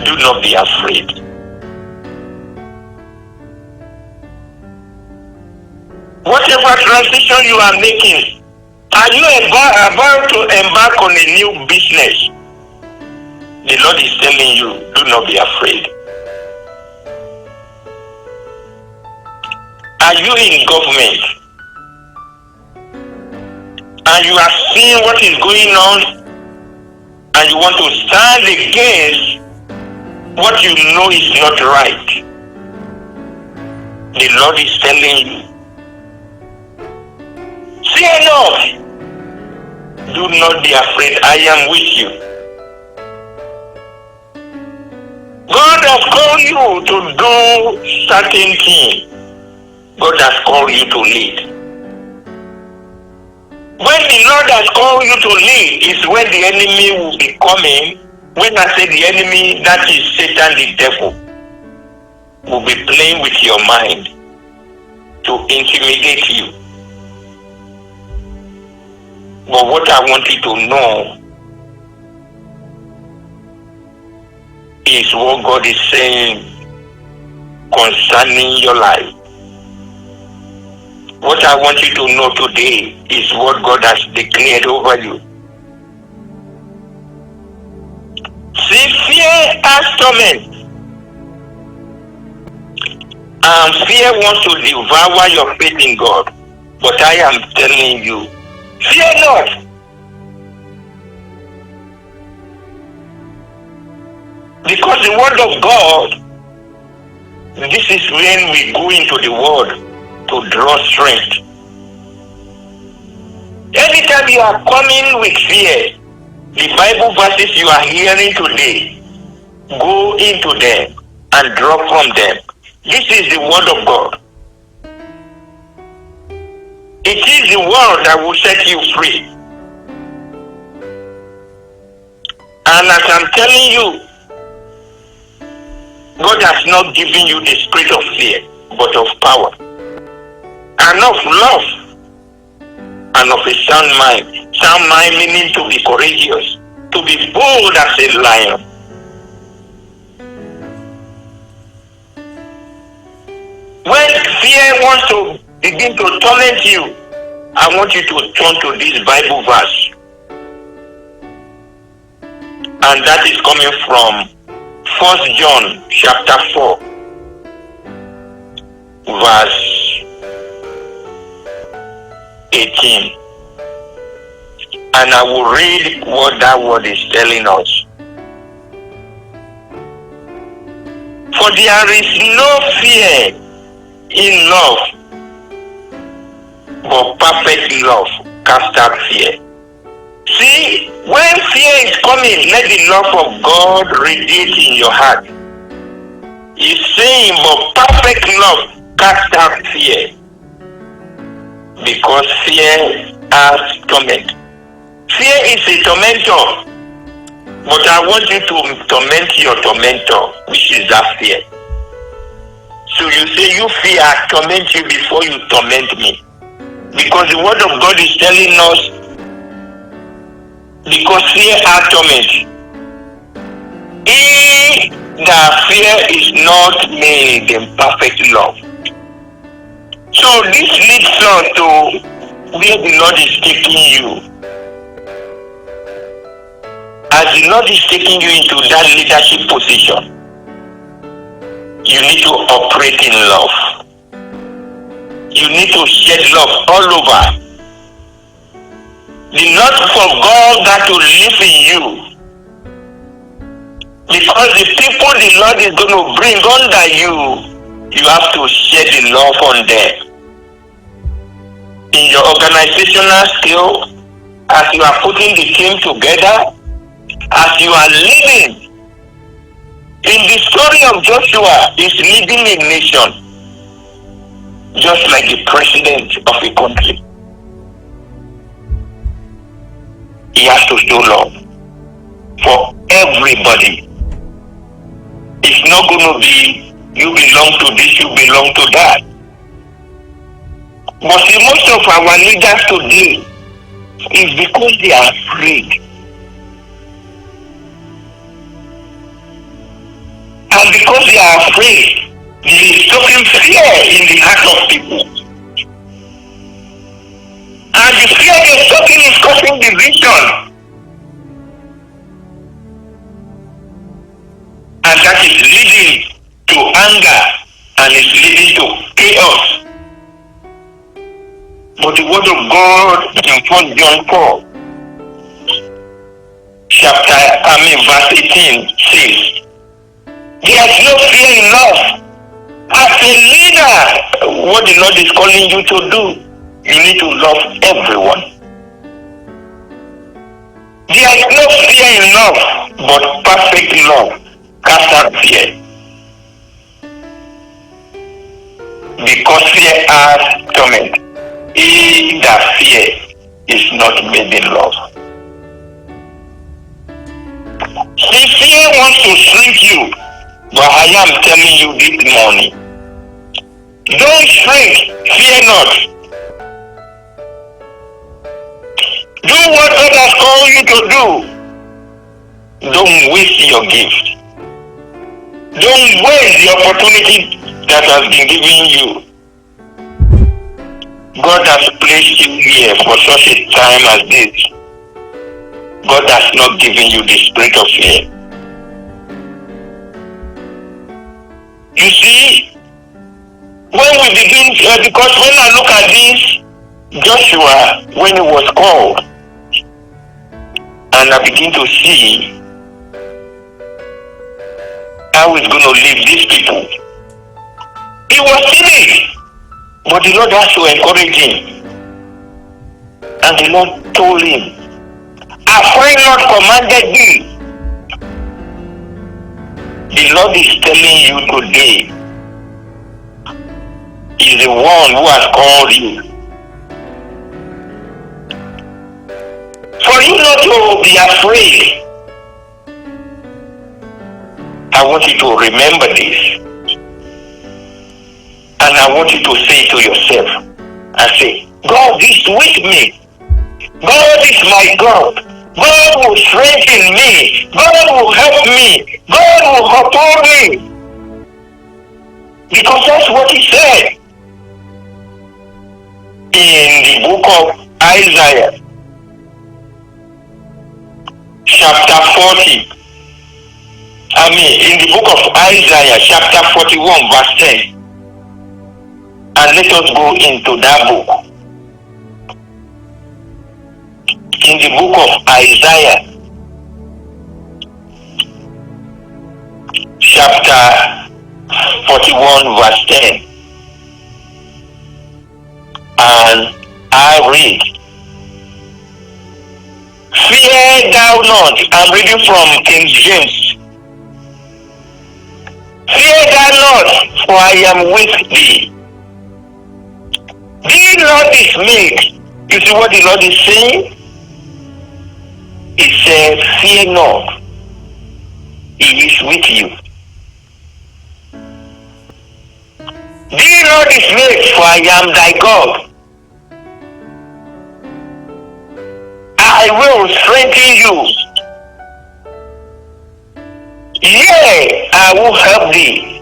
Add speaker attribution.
Speaker 1: Do not be afraid. Whatever transition you are making, are you about to embark on a new business? The Lord is telling you, do not be afraid. Are you in government and you are seeing what is going on and you want to stand against what you know is not right? The Lord is telling you, fear not. Do not be afraid. I am with you. God has called you to do certain things. God has called you to lead. When the Lord has called you to lead is when the enemy will be coming. When I say the enemy, that is Satan, the devil, will be playing with your mind to intimidate you. But what I want you to know is what God is saying concerning your life. What I want you to know today is what God has declared over you. See, fear has torment. And fear wants to devour your faith in God. But I am telling you, fear not. Because the word of God, this is when we go into the word to draw strength. Anytime you are coming with fear, the Bible verses you are hearing today, go into them and draw from them. This is the word of God. It is the word that will set you free. And as I'm telling you, God has not given you the spirit of fear, but of power, and of love, and of a sound mind. Sound mind meaning to be courageous, to be bold as a lion. When fear wants to begin to torment you, I want you to turn to this Bible verse. And that is coming from 1 John chapter 4, verse 18. And I will read what that word is telling us. For there is no fear in love, but perfect love casts out fear. See, when fear is coming, let the love of God radiate in your heart. He's saying, but perfect love casts out fear. Because fear has torment. Fear is a tormentor. But I want you to torment your tormentor, which is that fear. So you say, you fear, I torment you before you torment me. Because the word of God is telling us, because fear has torment. He that fear is not made in perfect love. So this leads us to where the Lord is taking you. As the Lord is taking you into that leadership position, you need to operate in love. You need to shed love all over. The love for God that will live in you. Because the people the Lord is going to bring under you, you have to shed the love on them. In your organizational skill, as you are putting the team together, as you are leading. In the story of Joshua, is leading a nation, just like the president of a country. He has to show love for everybody. It's not going to be, you belong to this, you belong to that. But see, most of our leaders today is because they are afraid. And because they are afraid, they are stoking fear in the heart of people. And the fear they're stoking is causing division. And that is leading to anger and is leading to chaos. But the word of God in 1 John 4, verse 18 says, there's no fear enough. As a leader, what the Lord is calling you to do, you need to love everyone. There's no fear enough, but perfect love casts out fear. Because fear has torment. He that fear is not made in love. See, fear wants to shrink you, but I am telling you this morning, don't shrink, fear not. Do what God has called you to do. Don't waste your gift. Don't waste the opportunity that has been given you. God has placed you here for such a time as this. God has not given you the spirit of fear. You see, when we begin, because when I look at this, Joshua, when he was called, and I begin to see how he's going to lead these people, he was timid, but the Lord has to encourage him. And the Lord told him, have I not commanded thee? The Lord is telling you today, He is the one who has called you. For you not to be afraid, I want you to remember this. And I want you to say to yourself, and say, God is with me. God is my God. God will strengthen me. God will help me. God will uphold me. Because that's what He said in the book of Isaiah, chapter 40. In the book of Isaiah, chapter 41, verse 10. And let us go into that book. In the book of Isaiah, chapter 41, verse 10. And I read, fear thou not. I'm reading from King James. Fear thou not, for I am with thee. Be not dismayed. You see what the Lord is saying? He says, fear not. He is with you. Be not dismayed, for I am thy God. I will strengthen you. Yea, I will help thee.